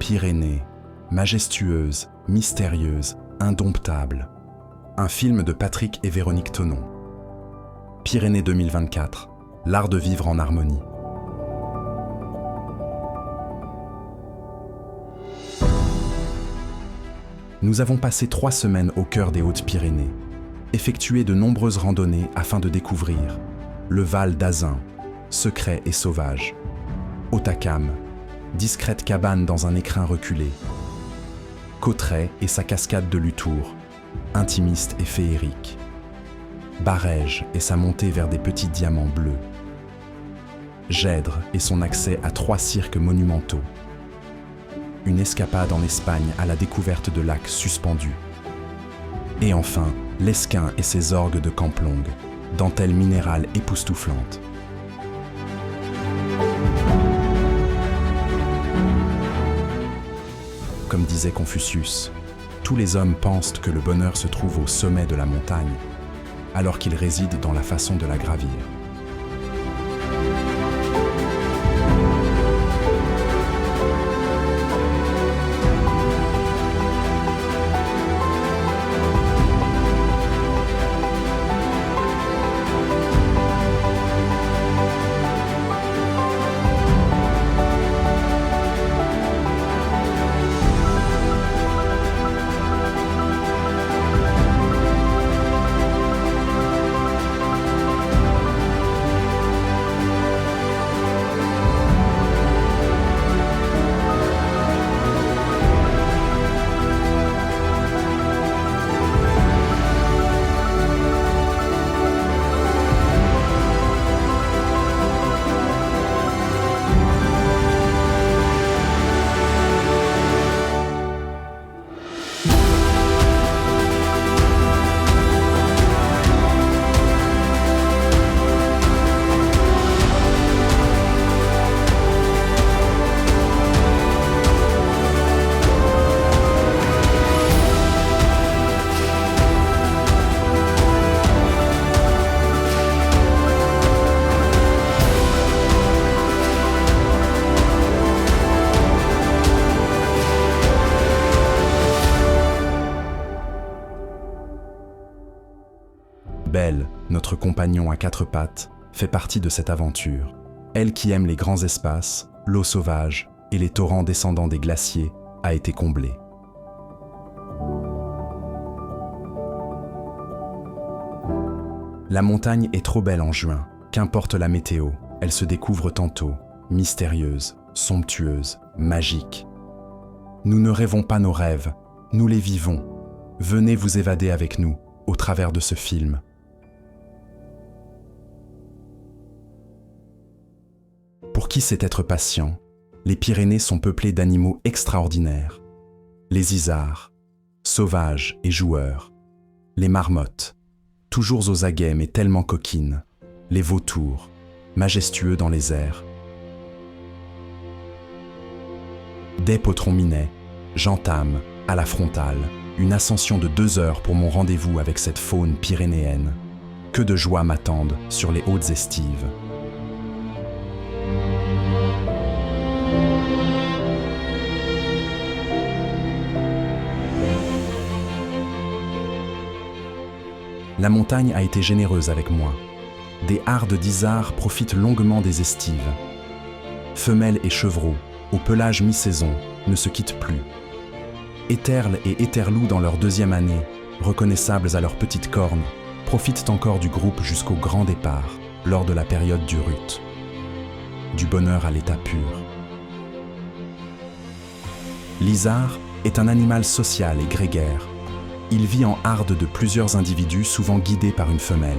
Pyrénées, majestueuse, mystérieuse, indomptable. Un film de Patrick et Véronique Thonon. Pyrénées 2024, l'art de vivre en harmonie. Nous avons passé 3 semaines au cœur des Hautes-Pyrénées, effectué de nombreuses randonnées afin de découvrir le Val d'Azun, secret et sauvage, Hautacam, discrète cabane dans un écrin reculé, Cauterets et sa cascade de Lutour, intimiste et féerique, Barège et sa montée vers des petits diamants bleus, Gèdre et son accès à 3 cirques monumentaux, une escapade en Espagne à la découverte de lacs suspendus, et enfin l'Esquin et ses orgues de Camplong, dentelle minérale époustouflante. Comme disait Confucius, tous les hommes pensent que le bonheur se trouve au sommet de la montagne, alors qu'il réside dans la façon de la gravir. Belle, notre compagnon à 4 pattes, fait partie de cette aventure. Elle qui aime les grands espaces, l'eau sauvage et les torrents descendant des glaciers, a été comblée. La montagne est trop belle en juin, qu'importe la météo, elle se découvre tantôt, mystérieuse, somptueuse, magique. Nous ne rêvons pas nos rêves, nous les vivons. Venez vous évader avec nous, au travers de ce film. Pour qui sait être patient, les Pyrénées sont peuplées d'animaux extraordinaires. Les isards, sauvages et joueurs. Les marmottes, toujours aux aguets mais tellement coquines. Les vautours, majestueux dans les airs. Dès Potron-Minet, j'entame, à la frontale, une ascension de 2 heures pour mon rendez-vous avec cette faune pyrénéenne. Que de joie m'attendent sur les hautes estives. La montagne a été généreuse avec moi. Des hardes d'isards profitent longuement des estives. Femelles et chevreaux, au pelage mi-saison, ne se quittent plus. Éterles et éterlous dans leur 2e année, reconnaissables à leurs petites cornes, profitent encore du groupe jusqu'au grand départ, lors de la période du rut. Du bonheur à l'état pur. L'isard est un animal social et grégaire. Il vit en harde de plusieurs individus souvent guidés par une femelle.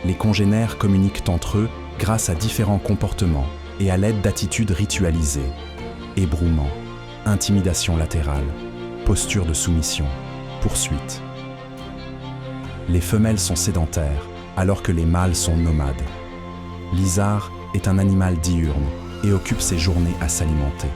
Les congénères communiquent entre eux grâce à différents comportements et à l'aide d'attitudes ritualisées. Ébrouement, intimidation latérale, posture de soumission, poursuite. Les femelles sont sédentaires alors que les mâles sont nomades. L'isard est un animal diurne et occupe ses journées à s'alimenter.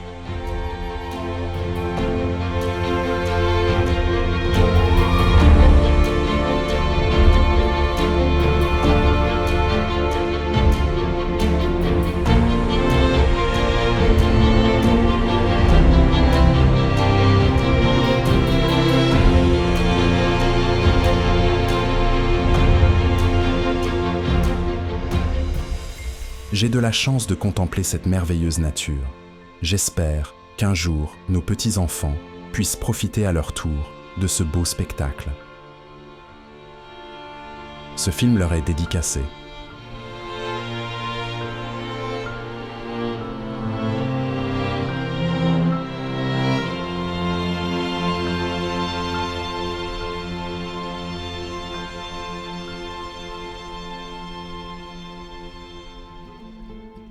J'ai de la chance de contempler cette merveilleuse nature. J'espère qu'un jour, nos petits-enfants puissent profiter à leur tour de ce beau spectacle. Ce film leur est dédicacé.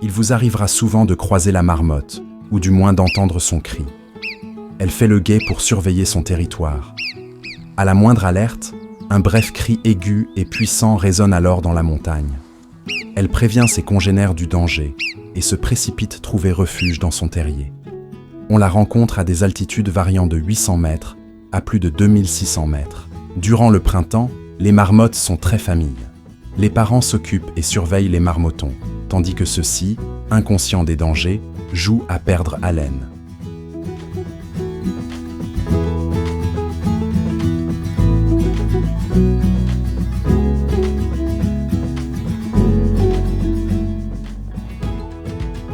Il vous arrivera souvent de croiser la marmotte, ou du moins d'entendre son cri. Elle fait le guet pour surveiller son territoire. À la moindre alerte, un bref cri aigu et puissant résonne alors dans la montagne. Elle prévient ses congénères du danger et se précipite trouver refuge dans son terrier. On la rencontre à des altitudes variant de 800 mètres à plus de 2600 mètres. Durant le printemps, les marmottes sont très familles. Les parents s'occupent et surveillent les marmotons, tandis que ceux-ci, inconscients des dangers, jouent à perdre haleine.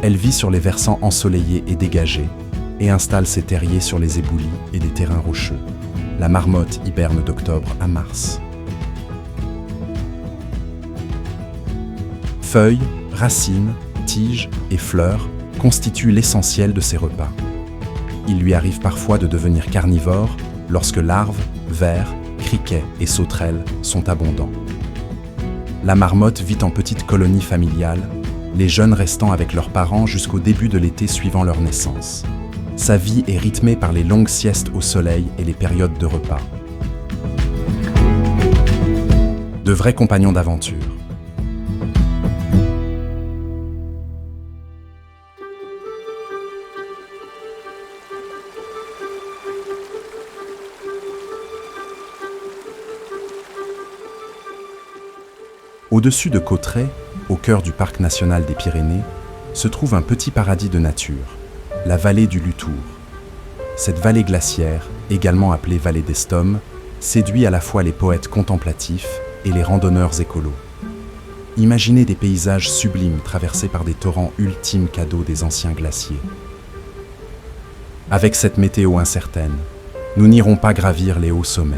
Elle vit sur les versants ensoleillés et dégagés et installe ses terriers sur les éboulis et des terrains rocheux. La marmotte hiberne d'octobre à mars. Feuilles, racines, tiges et fleurs constituent l'essentiel de ses repas. Il lui arrive parfois de devenir carnivore lorsque larves, vers, criquets et sauterelles sont abondants. La marmotte vit en petites colonies familiales, les jeunes restant avec leurs parents jusqu'au début de l'été suivant leur naissance. Sa vie est rythmée par les longues siestes au soleil et les périodes de repas. De vrais compagnons d'aventure. Au-dessus de Cauterets, au cœur du parc national des Pyrénées, se trouve un petit paradis de nature, la vallée du Lutour. Cette vallée glaciaire, également appelée vallée d'Estom, séduit à la fois les poètes contemplatifs et les randonneurs écolos. Imaginez des paysages sublimes traversés par des torrents ultimes cadeaux des anciens glaciers. Avec cette météo incertaine, nous n'irons pas gravir les hauts sommets.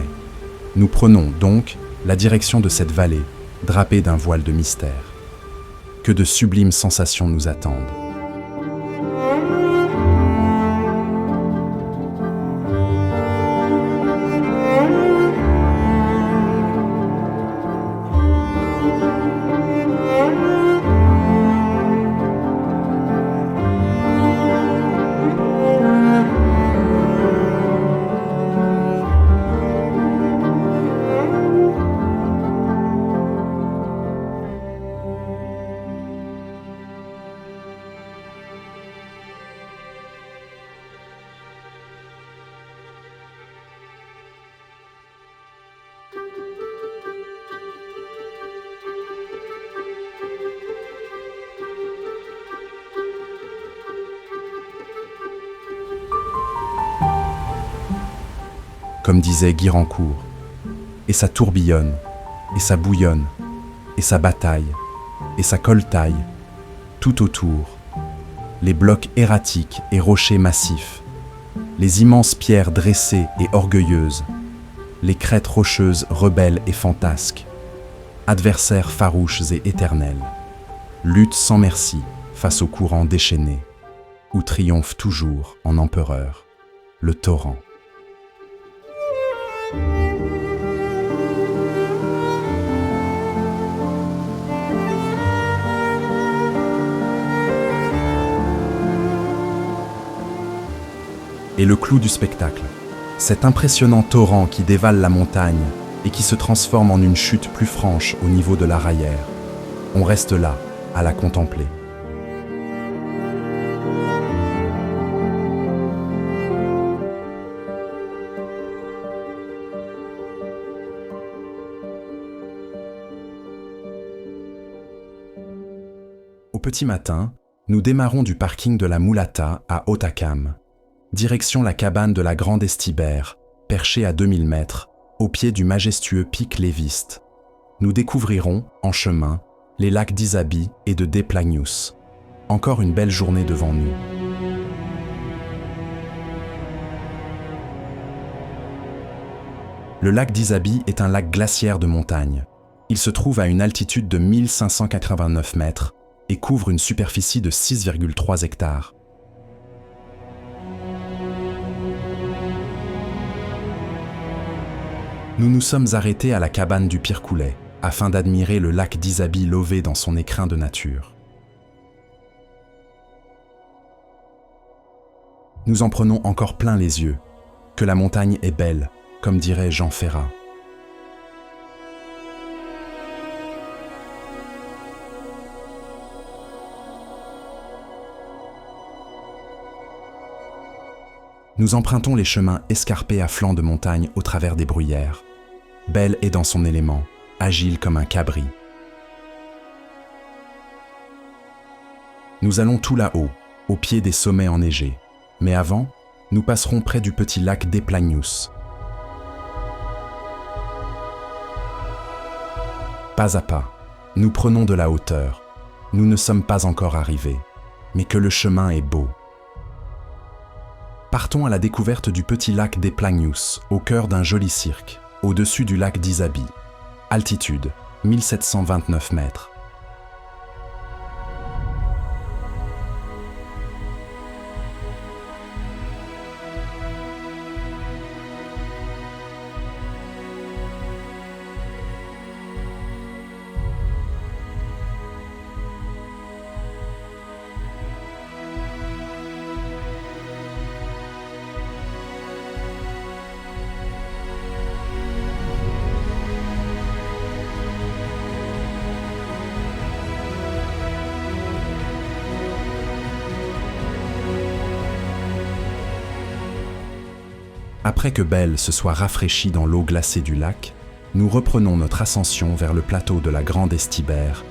Nous prenons donc la direction de cette vallée, drapée d'un voile de mystère. Que de sublimes sensations nous attendent. Comme disait Guy Rancourt, et ça tourbillonne, et ça bouillonne, et ça bataille, et ça coltaille, tout autour, les blocs erratiques et rochers massifs, les immenses pierres dressées et orgueilleuses, les crêtes rocheuses rebelles et fantasques, adversaires farouches et éternels, lutte sans merci face aux courants déchaînés, où triomphe toujours en empereur le torrent. Et le clou du spectacle, cet impressionnant torrent qui dévale la montagne et qui se transforme en une chute plus franche au niveau de la rayère. On reste là, à la contempler. Au petit matin, nous démarrons du parking de la Mulata à Hautacam. Direction la cabane de la Grande Estibère, perchée à 2000 mètres, au pied du majestueux pic Léviste. Nous découvrirons, en chemin, les lacs d'Isabi et de Deplagnus. Encore une belle journée devant nous. Le lac d'Isabi est un lac glaciaire de montagne. Il se trouve à une altitude de 1589 mètres et couvre une superficie de 6,3 hectares. Nous nous sommes arrêtés à la cabane du Pircoulet afin d'admirer le lac d'Isabi lové dans son écrin de nature. Nous en prenons encore plein les yeux. Que la montagne est belle, comme dirait Jean Ferrat. Nous empruntons les chemins escarpés à flanc de montagne au travers des bruyères. Belle est dans son élément, agile comme un cabri. Nous allons tout là-haut, au pied des sommets enneigés. Mais avant, nous passerons près du petit lac Deplagnus. Pas à pas, nous prenons de la hauteur. Nous ne sommes pas encore arrivés, mais que le chemin est beau. Partons à la découverte du petit lac Deplagnus, au cœur d'un joli cirque, au-dessus du lac d'Isabi. Altitude, 1729 mètres. Après que Belle se soit rafraîchie dans l'eau glacée du lac, nous reprenons notre ascension vers le plateau de la Grande Estibère.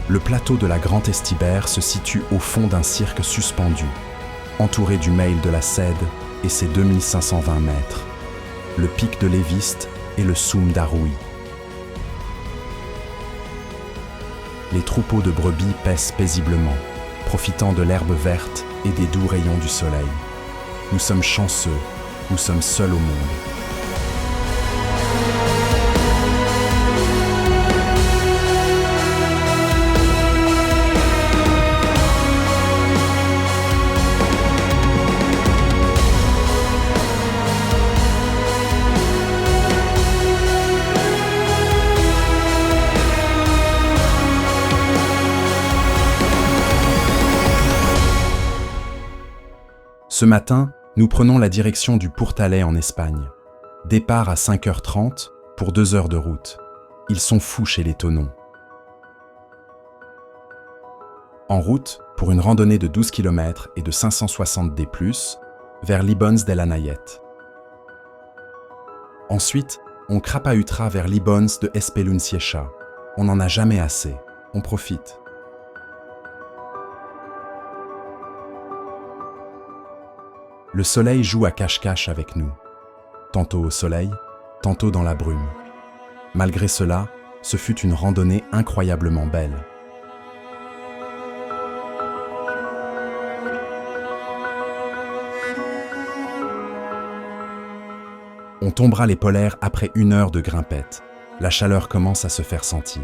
Le plateau de la Grande Estibère se situe au fond d'un cirque suspendu, entouré du Mail de la Cède et ses 2520 mètres, le pic de l'Éviste et le Soum d'Arouy. Les troupeaux de brebis paissent paisiblement, profitant de l'herbe verte et des doux rayons du soleil. Nous sommes chanceux, nous sommes seuls au monde. Ce matin, nous prenons la direction du Pourtalais en Espagne. Départ à 5h30 pour 2 heures de route. Ils sont fous chez les Tonons. En route, pour une randonnée de 12 km et de 560 D+, vers Libons de la Nayette. Ensuite, on crapahutera vers Libons de Espelunciecha. On n'en a jamais assez. On profite. Le soleil joue à cache-cache avec nous, tantôt au soleil, tantôt dans la brume. Malgré cela, ce fut une randonnée incroyablement belle. On tombera les polaires après 1 heure de grimpette. La chaleur commence à se faire sentir.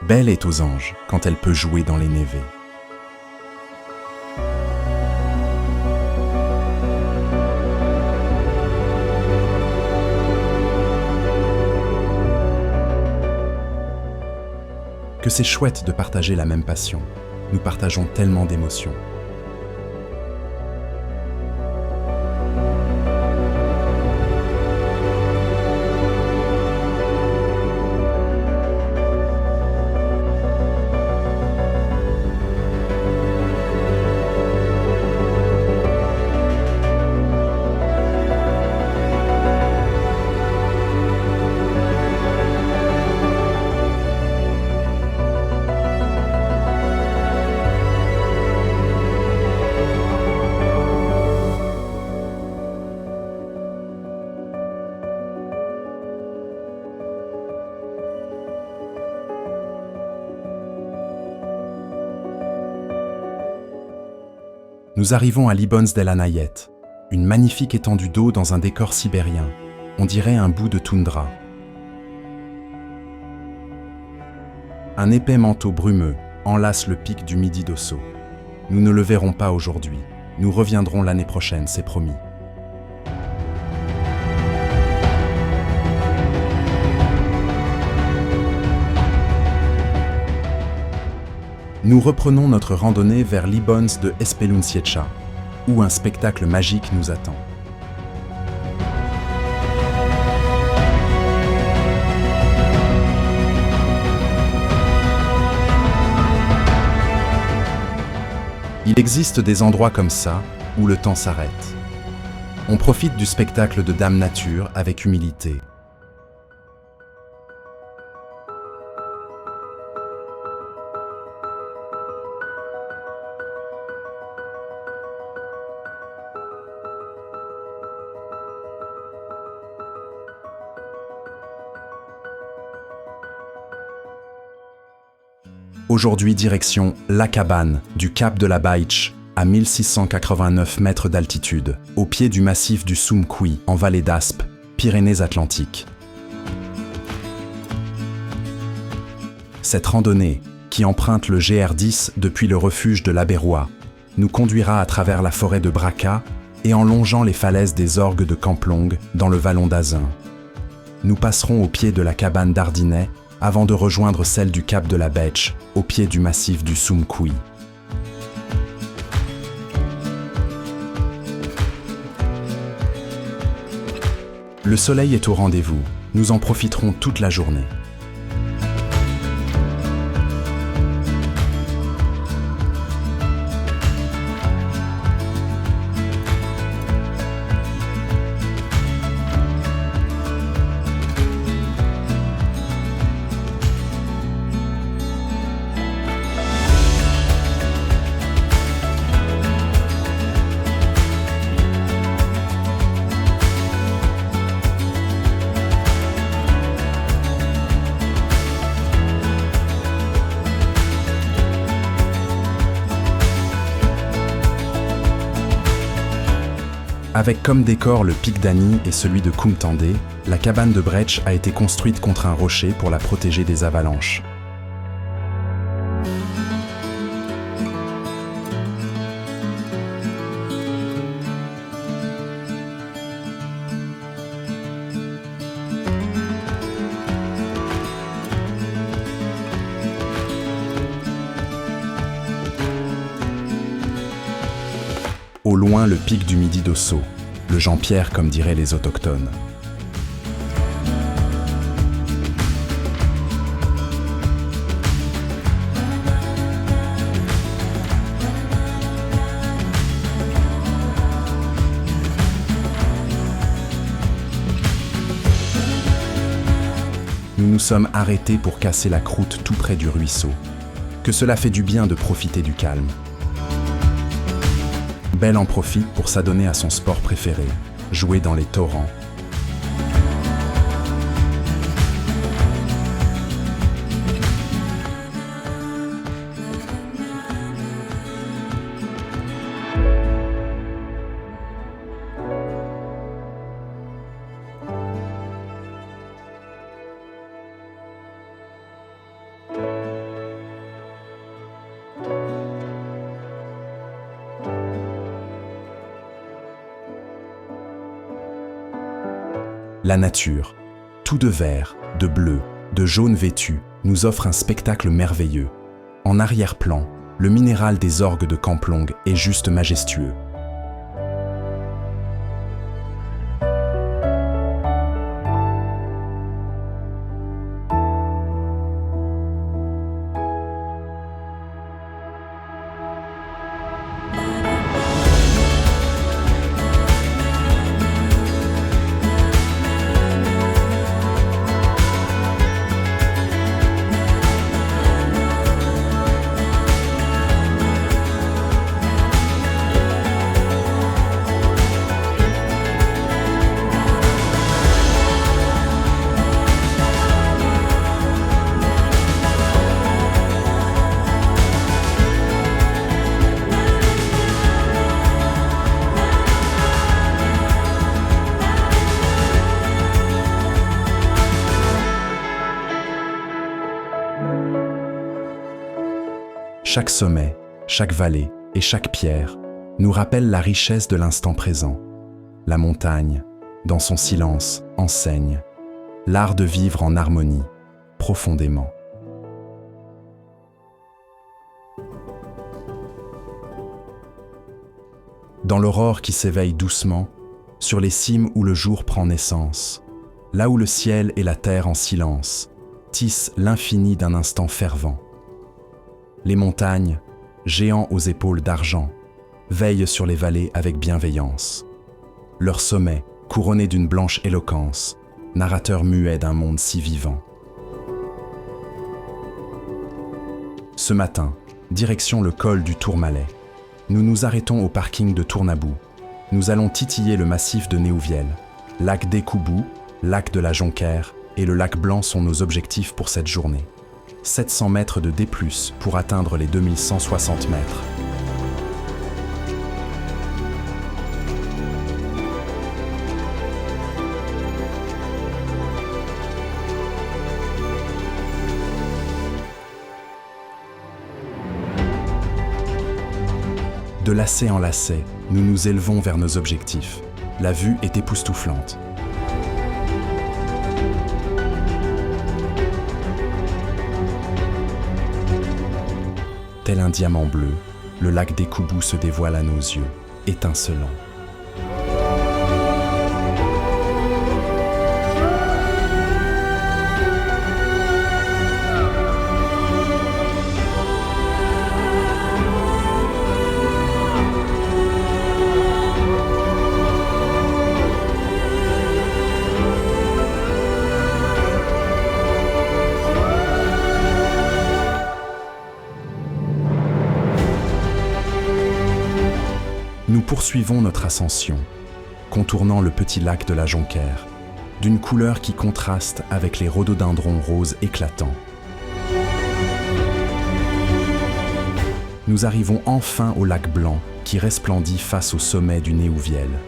Belle est aux anges quand elle peut jouer dans les névés. Que c'est chouette de partager la même passion. Nous partageons tellement d'émotions. Nous arrivons à Libons del Anayet, une magnifique étendue d'eau dans un décor sibérien. On dirait un bout de toundra. Un épais manteau brumeux enlace le pic du Midi d'Osso. Nous ne le verrons pas aujourd'hui. Nous reviendrons l'année prochaine, c'est promis. Nous reprenons notre randonnée vers Libons de Espelunciecha, où un spectacle magique nous attend. Il existe des endroits comme ça, où le temps s'arrête. On profite du spectacle de Dame Nature avec humilité. Aujourd'hui, direction La Cabane, du cap de la Baïch, à 1689 mètres d'altitude, au pied du massif du Soumkoui, en vallée d'Aspe, Pyrénées-Atlantiques. Cette randonnée, qui emprunte le GR10 depuis le refuge de l'Abérois, nous conduira à travers la forêt de Braca et en longeant les falaises des orgues de Camplong dans le vallon d'Azun. Nous passerons au pied de la cabane d'Ardinay avant de rejoindre celle du cap de la Baïch, au pied du massif du Soumkoui. Le soleil est au rendez-vous, nous en profiterons toute la journée. Avec comme décor le pic d'Ani et celui de Koumtandé, la cabane de Brecht a été construite contre un rocher pour la protéger des avalanches. Au loin, le pic du Midi d'Osso, le Jean-Pierre comme diraient les autochtones. Nous nous sommes arrêtés pour casser la croûte tout près du ruisseau. Que cela fait du bien de profiter du calme. Belle en profite pour s'adonner à son sport préféré, jouer dans les torrents. La nature, tout de vert, de bleu, de jaune vêtu, nous offre un spectacle merveilleux. En arrière-plan, le minéral des orgues de Camplong est juste majestueux. Chaque sommet, chaque vallée et chaque pierre nous rappelle la richesse de l'instant présent. La montagne, dans son silence, enseigne l'art de vivre en harmonie, profondément. Dans l'aurore qui s'éveille doucement, sur les cimes où le jour prend naissance, là où le ciel et la terre en silence tissent l'infini d'un instant fervent. Les montagnes, géants aux épaules d'argent, veillent sur les vallées avec bienveillance. Leur sommet, couronné d'une blanche éloquence, narrateur muet d'un monde si vivant. Ce matin, direction le col du Tourmalet. Nous nous arrêtons au parking de Tournabou. Nous allons titiller le massif de Néouvielle. Lac d'Écoubou, lac de la Jonquère et le lac Blanc sont nos objectifs pour cette journée. 700 mètres de D+, pour atteindre les 2160 mètres. De lacet en lacet, nous nous élevons vers nos objectifs. La vue est époustouflante. Tel un diamant bleu, le lac d'Écoubou se dévoile à nos yeux, étincelant. Nous poursuivons notre ascension, contournant le petit lac de la Jonquère, d'une couleur qui contraste avec les rhododendrons roses éclatants. Nous arrivons enfin au lac Blanc qui resplendit face au sommet du Néouvielle.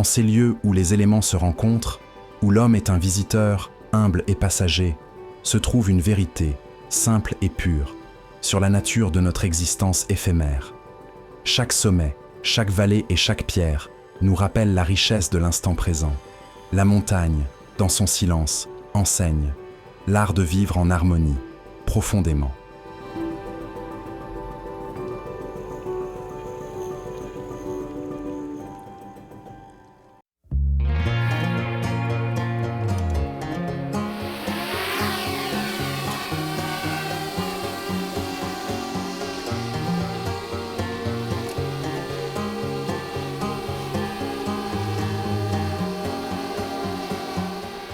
En ces lieux où les éléments se rencontrent, où l'homme est un visiteur, humble et passager, se trouve une vérité, simple et pure, sur la nature de notre existence éphémère. Chaque sommet, chaque vallée et chaque pierre nous rappelle la richesse de l'instant présent. La montagne, dans son silence, enseigne l'art de vivre en harmonie, profondément.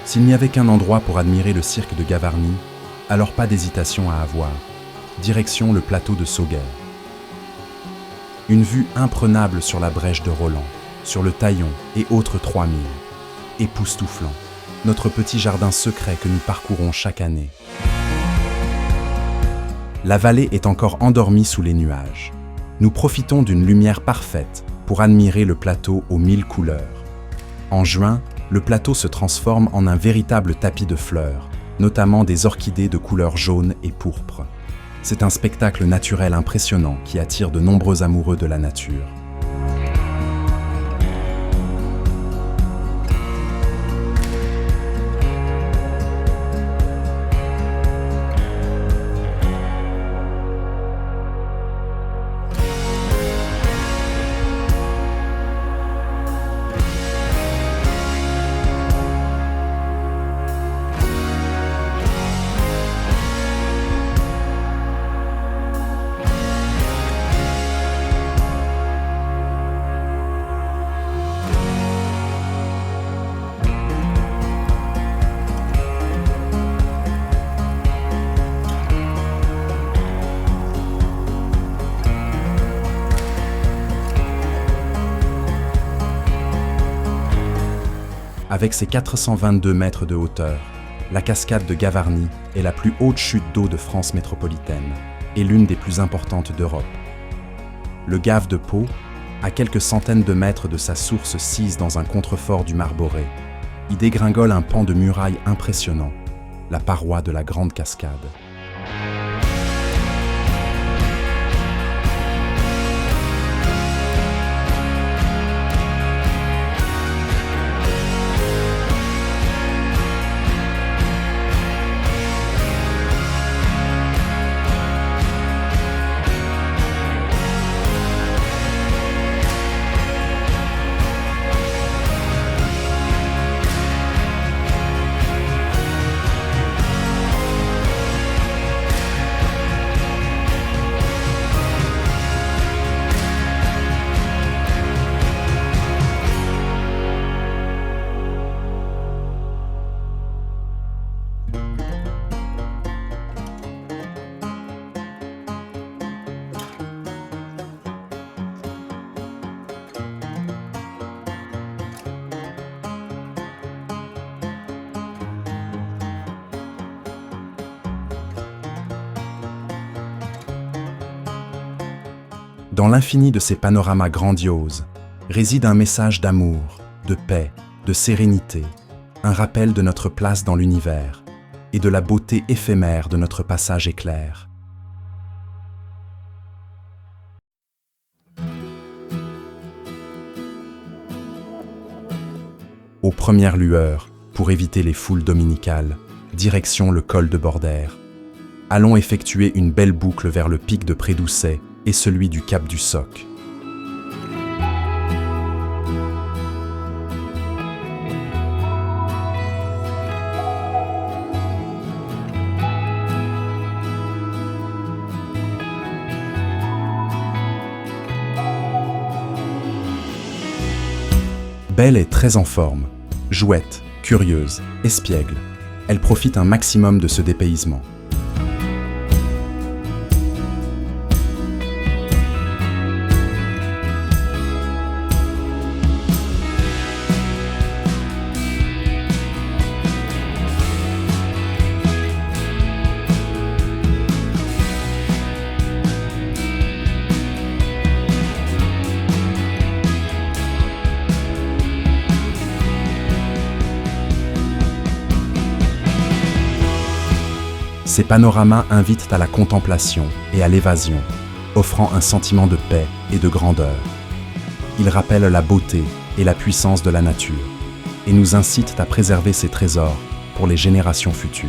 S'il n'y avait qu'un endroit pour admirer le cirque de Gavarnie, alors pas d'hésitation à avoir. Direction le plateau de Sauguer. Une vue imprenable sur la brèche de Roland, sur le Taillon et autres 3000. Époustouflant. Notre petit jardin secret que nous parcourons chaque année. La vallée est encore endormie sous les nuages. Nous profitons d'une lumière parfaite pour admirer le plateau aux 1000 couleurs. En juin, le plateau se transforme en un véritable tapis de fleurs, notamment des orchidées de couleur jaune et pourpre. C'est un spectacle naturel impressionnant qui attire de nombreux amoureux de la nature. Avec ses 422 mètres de hauteur, la cascade de Gavarnie est la plus haute chute d'eau de France métropolitaine et l'une des plus importantes d'Europe. Le Gave de Pau, à quelques centaines de mètres de sa source sise dans un contrefort du Marboré, y dégringole un pan de muraille impressionnant, la paroi de la Grande Cascade. Dans l'infini de ces panoramas grandioses réside un message d'amour, de paix, de sérénité, un rappel de notre place dans l'univers et de la beauté éphémère de notre passage éclair. Aux premières lueurs, pour éviter les foules dominicales, direction le col de Bordère. Allons effectuer une belle boucle vers le pic de Prédoucet et celui du Cap du Soc. Belle est très en forme, jouette, curieuse, espiègle. Elle profite un maximum de ce dépaysement. Ces panoramas invitent à la contemplation et à l'évasion, offrant un sentiment de paix et de grandeur. Ils rappellent la beauté et la puissance de la nature et nous incitent à préserver ces trésors pour les générations futures.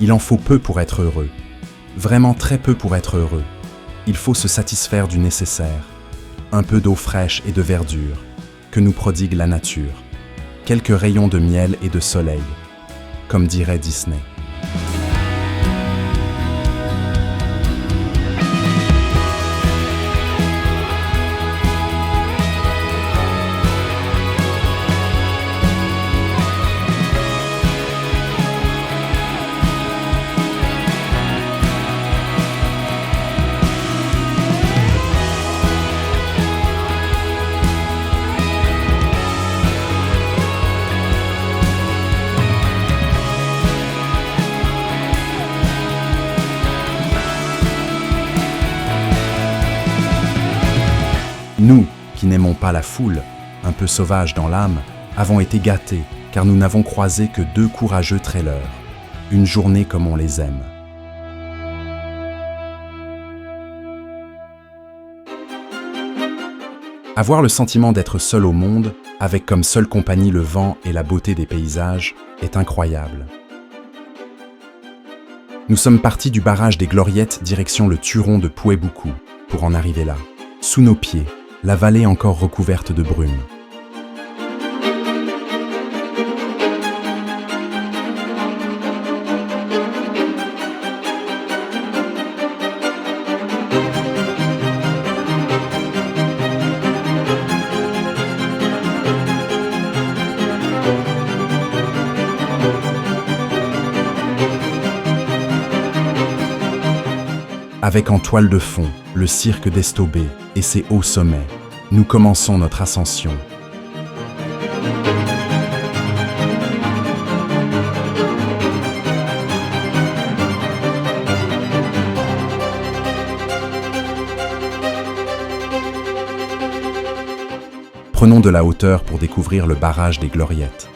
Il en faut peu pour être heureux, vraiment très peu pour être heureux. Il faut se satisfaire du nécessaire, un peu d'eau fraîche et de verdure, que nous prodigue la nature, quelques rayons de miel et de soleil, comme dirait Disney. Nous, qui n'aimons pas la foule, un peu sauvages dans l'âme, avons été gâtés car nous n'avons croisé que 2 courageux trailers, une journée comme on les aime. Avoir le sentiment d'être seul au monde, avec comme seule compagnie le vent et la beauté des paysages, est incroyable. Nous sommes partis du barrage des Gloriettes direction le Turon de Pouéboucou pour en arriver là. Sous nos pieds, la vallée encore recouverte de brume. Avec en toile de fond le cirque d'Estobé et ses hauts sommets, nous commençons notre ascension. Prenons de la hauteur pour découvrir le barrage des Gloriettes.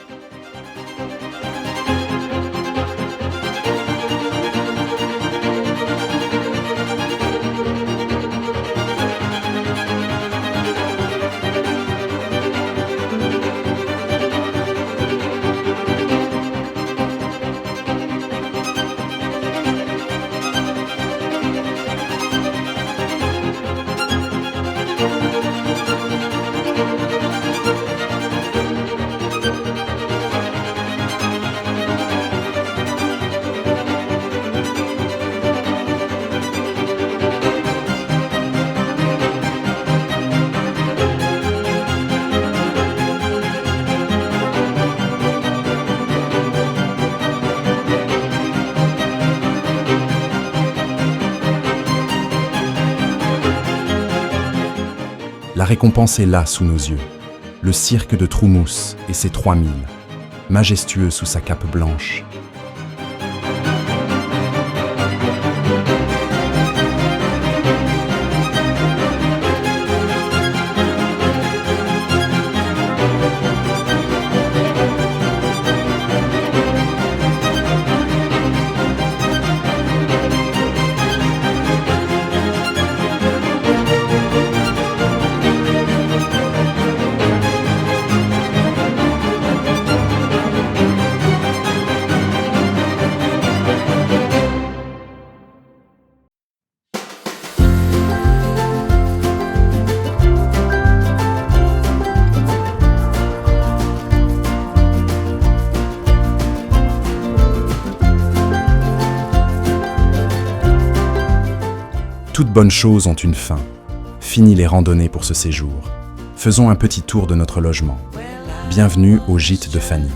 La récompense est là sous nos yeux. Le cirque de Troumousse et ses 3000, majestueux sous sa cape blanche. Toutes bonnes choses ont une fin. Fini les randonnées pour ce séjour. Faisons un petit tour de notre logement. Bienvenue au gîte de Fanny.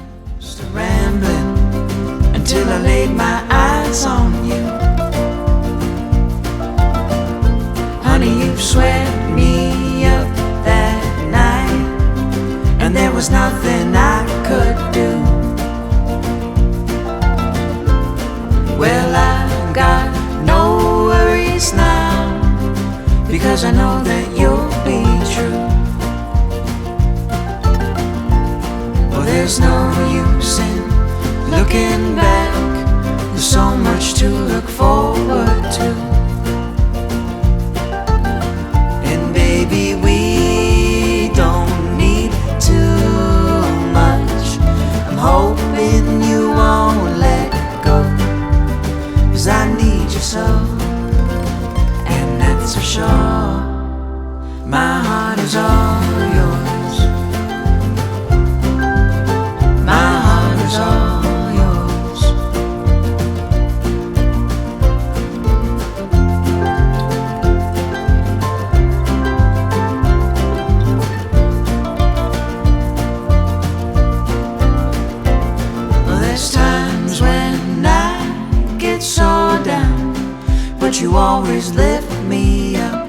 Because I know that you'll be true. Well, there's no use in looking back. There's so much to look forward to. And baby, we don't need too much. I'm hoping you won't let go, 'cause I need you so. For sure, my heart is all yours. My heart is all yours. Well, there's times when I get so down, but you always lift me up.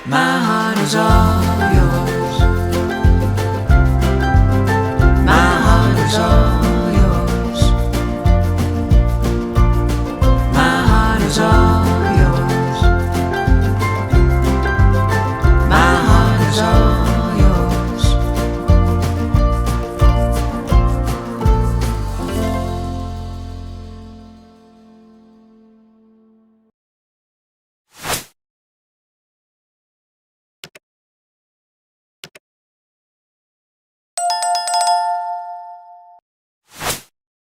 My heart is all yours.